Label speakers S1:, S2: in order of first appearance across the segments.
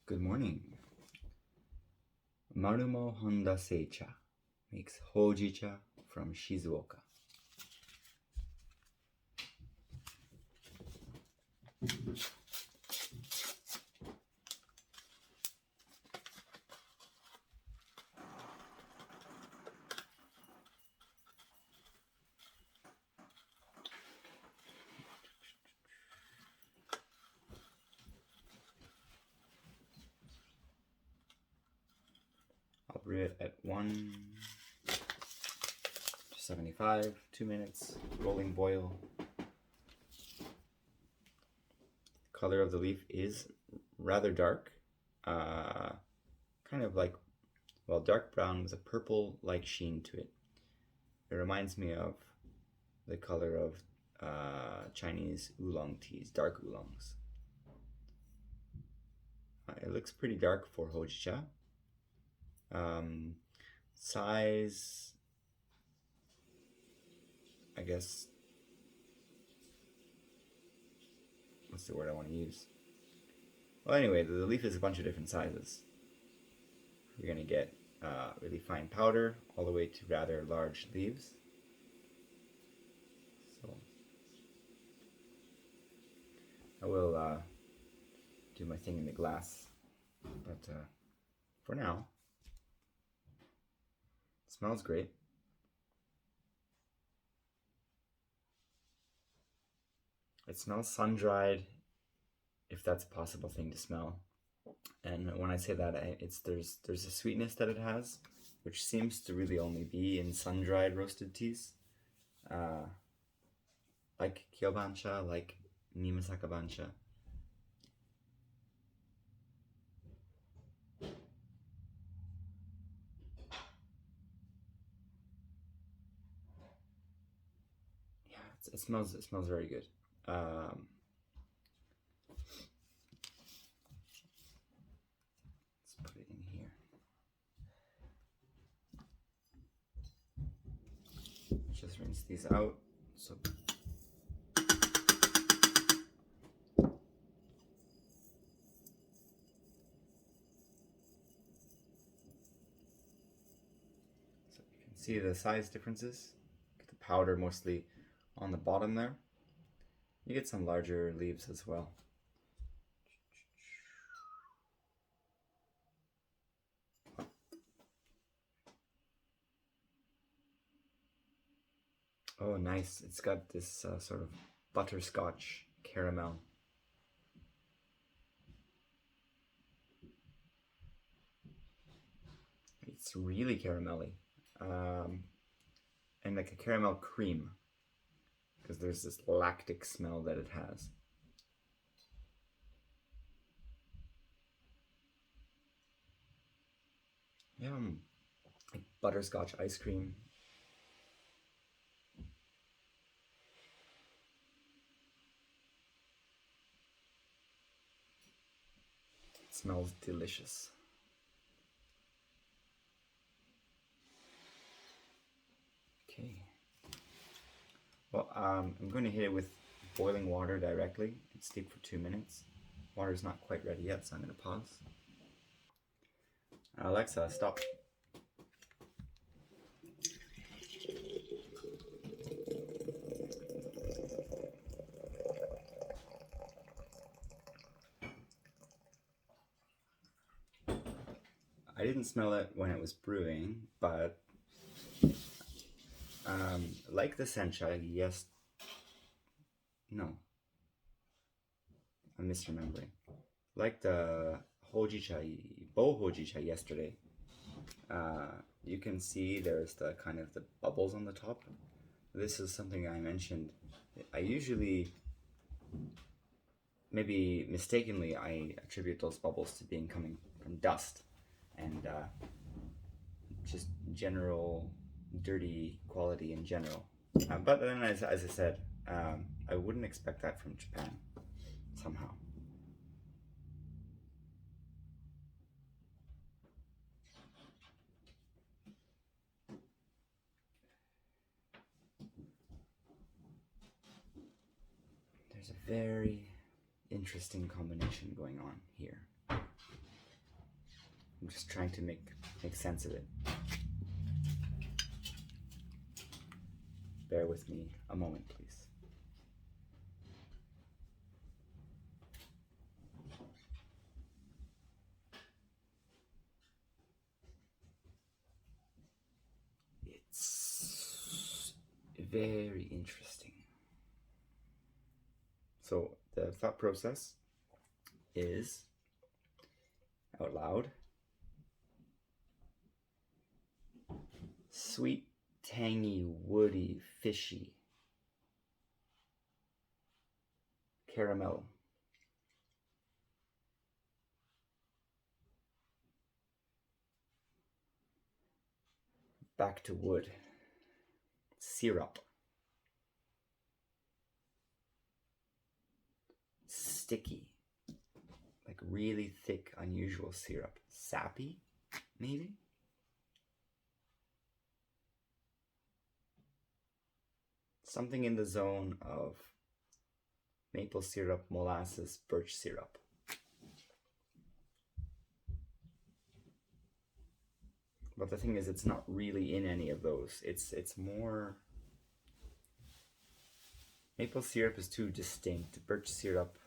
S1: Good morning. Marumo Honda Seicha makes Hojicha from Shizuoka. I'll brew it at 175, 2 minutes, rolling boil. The color of the leaf is rather dark, kind of like, well, dark brown with a purple-like sheen to it. It reminds me of the color of Chinese oolong teas, dark oolongs. It looks pretty dark for Hojicha. Size, I guess, what's the word I want to use? Well, anyway, the leaf is a bunch of different sizes. You're going to get really fine powder all the way to rather large leaves. So I will do my thing in the glass, but for now, it smells great. It smells sun-dried, if that's a possible thing to smell. And when I say that, there's a sweetness that it has, which seems to really only be in sun-dried roasted teas, like Kyobansha, like Nimasaka Bansha. Yeah, it smells very good. Let's put it in here. Just rinse these out. So you can see the size differences. Get the powder mostly on the bottom there. You get some larger leaves as well. Oh, nice. It's got this sort of butterscotch caramel. It's really caramelly. And like a caramel cream, because there's this lactic smell that it has. Yeah, like butterscotch ice cream. It smells delicious. Okay. Well, I'm going to hit it with boiling water directly and steep for 2 minutes. Water's not quite ready yet, so I'm going to pause. Alexa, stop. I didn't smell it when it was brewing, but like the Seicha, yes, no, I'm misremembering. Like the Hojicha, Hojicha yesterday, you can see there's the kind of the bubbles on the top. This is something I mentioned. I usually, maybe mistakenly, I attribute those bubbles to being coming from dust and just general dirty quality in general. But then, as I said, I wouldn't expect that from Japan somehow. There's a very interesting combination going on here. I'm just trying to make sense of it. Bear with me a moment, please. It's very interesting. So the thought process is, out loud, sweet, tangy, woody, fishy, caramel. Back to wood. Syrup. Sticky. Like really thick, unusual syrup. Sappy, maybe? Something in the zone of maple syrup, molasses, birch syrup. But the thing is, it's not really in any of those. It's more... Maple syrup is too distinct. Birch syrup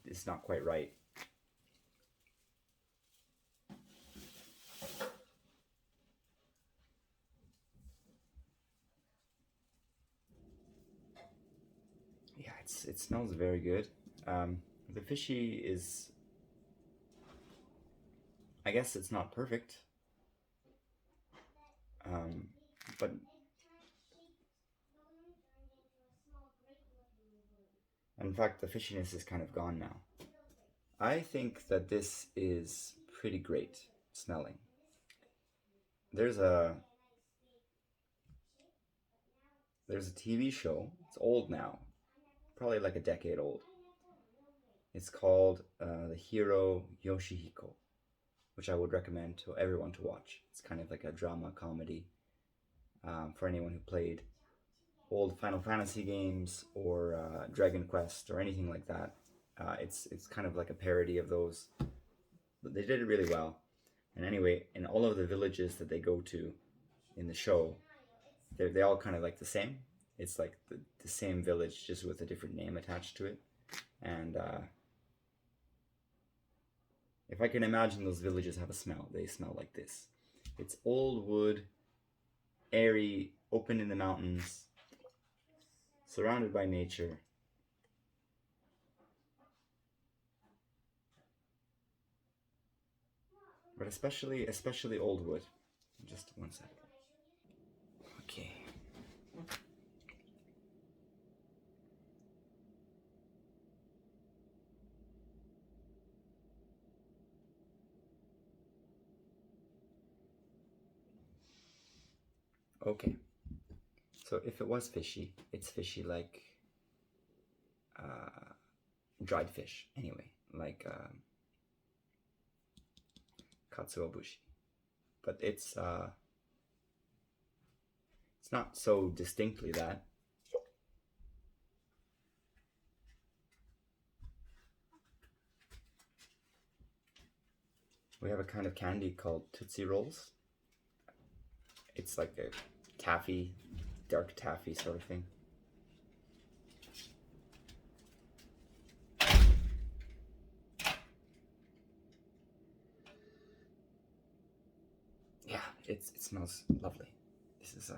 S1: is not quite right. Yeah, it smells very good. The fishy is... I guess it's not perfect. But in fact, the fishiness is kind of gone now. I think that this is pretty great smelling. There's a TV show. It's old now, probably like a decade old. It's called The Hero Yoshihiko, which I would recommend to everyone to watch. It's kind of like a drama comedy for anyone who played old Final Fantasy games or Dragon Quest or anything like that. It's kind of like a parody of those. But they did it really well. And anyway, in all of the villages that they go to in the show, they all kind of like the same. It's like the same village, just with a different name attached to it. And if I can imagine those villages have a smell, they smell like this. It's old wood, airy, open in the mountains, surrounded by nature. But especially old wood. Just one second. Okay. Okay. So if it was fishy, it's fishy like dried fish. Anyway, like katsuobushi. But it's not so distinctly that. We have a kind of candy called Tootsie Rolls. It's like a taffy, dark taffy sort of thing. Yeah, it smells lovely. This is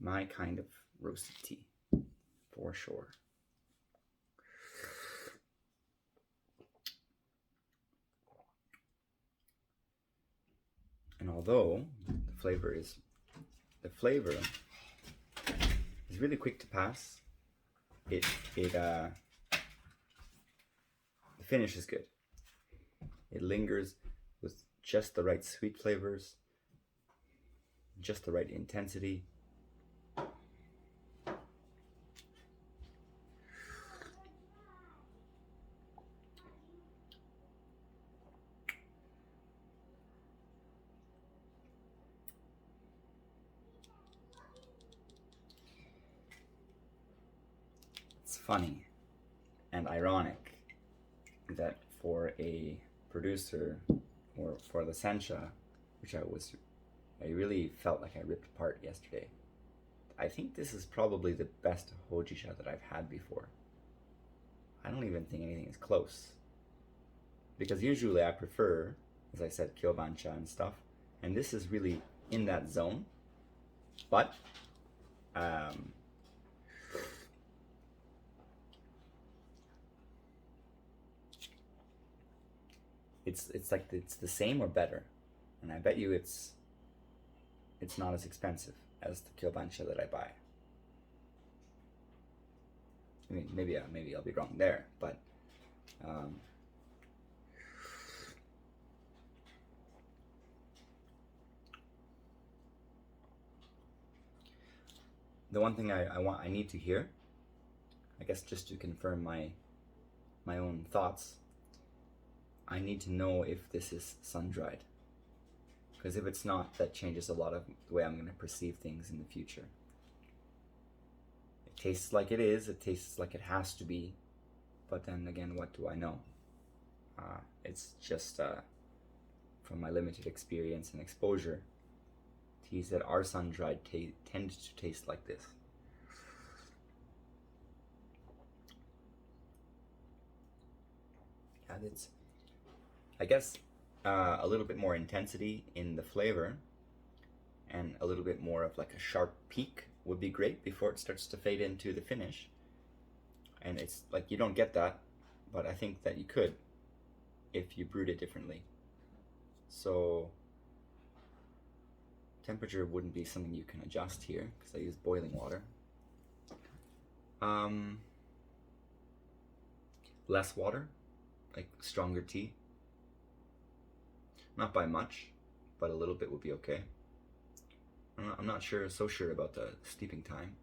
S1: my kind of roasted tea, for sure. And although the flavor is really quick to pass, the finish is good. It lingers with just the right sweet flavors, just the right intensity. It's funny and ironic that for a producer, or for the Seicha, which I really felt like I ripped apart yesterday. I think this is probably the best Hojicha that I've had before. I don't even think anything is close. Because usually I prefer, as I said, Kyobancha and stuff, and this is really in that zone. But it's like it's the same or better, and I bet you it's not as expensive as the Kyobancha that I buy. I mean, maybe I'll be wrong there, but the one thing I need to hear, I guess, just to confirm my own thoughts, I need to know if this is sun-dried. Because if it's not, that changes a lot of the way I'm going to perceive things in the future. It tastes like it is, it tastes like it has to be, but then again, what do I know? It's just from my limited experience and exposure, teas that are sun-dried tend to taste like this. And it's, I guess, a little bit more intensity in the flavor and a little bit more of like a sharp peak would be great before it starts to fade into the finish. And it's like you don't get that, but I think that you could if you brewed it differently. So temperature wouldn't be something you can adjust here because I use boiling water. Less water, like stronger tea. Not by much, but a little bit would be okay. I'm not so sure about the steeping time.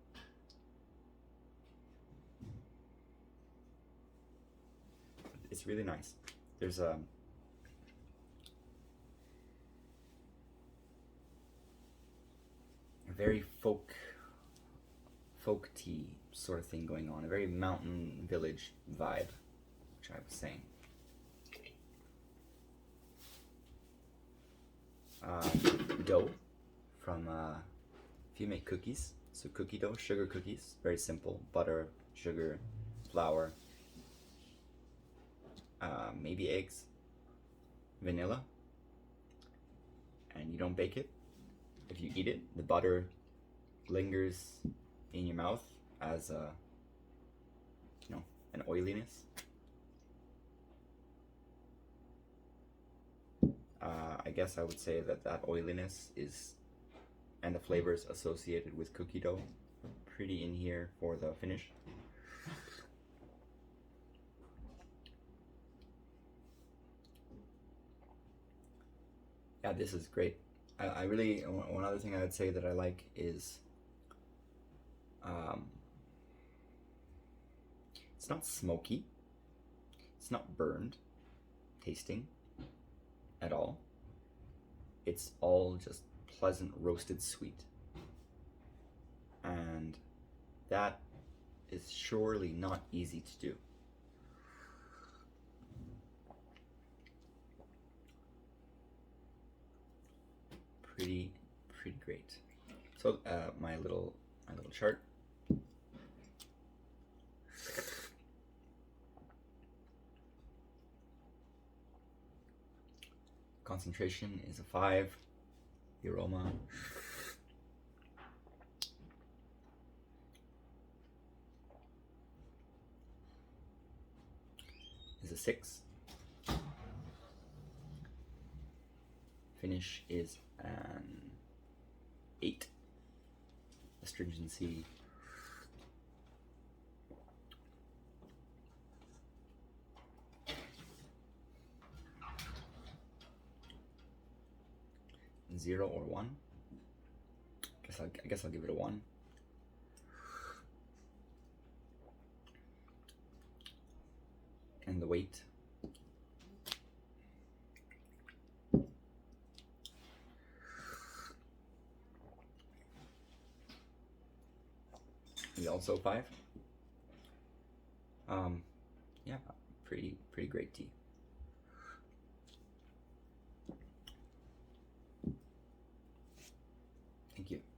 S1: It's really nice. There's a very folk tea sort of thing going on, a very mountain village vibe, which I was saying. Dough from if you make cookies, so cookie dough, sugar cookies, very simple, butter, sugar, flour, maybe eggs, vanilla, and you don't bake it. If you eat it, the butter lingers in your mouth as an oiliness. I guess I would say that oiliness is, and the flavors associated with cookie dough, pretty in here for the finish. Yeah, this is great. I really, one other thing I would say that I like is it's not smoky, it's not burned tasting at all. It's all just pleasant roasted sweet, and that is surely not easy to do. Pretty great. So my little chart. Concentration is a 5. The aroma is a 6. Finish is an 8. Astringency zero or 1. I guess I'll give it a 1. And the weight is also 5. Yeah, pretty great tea. Thank you.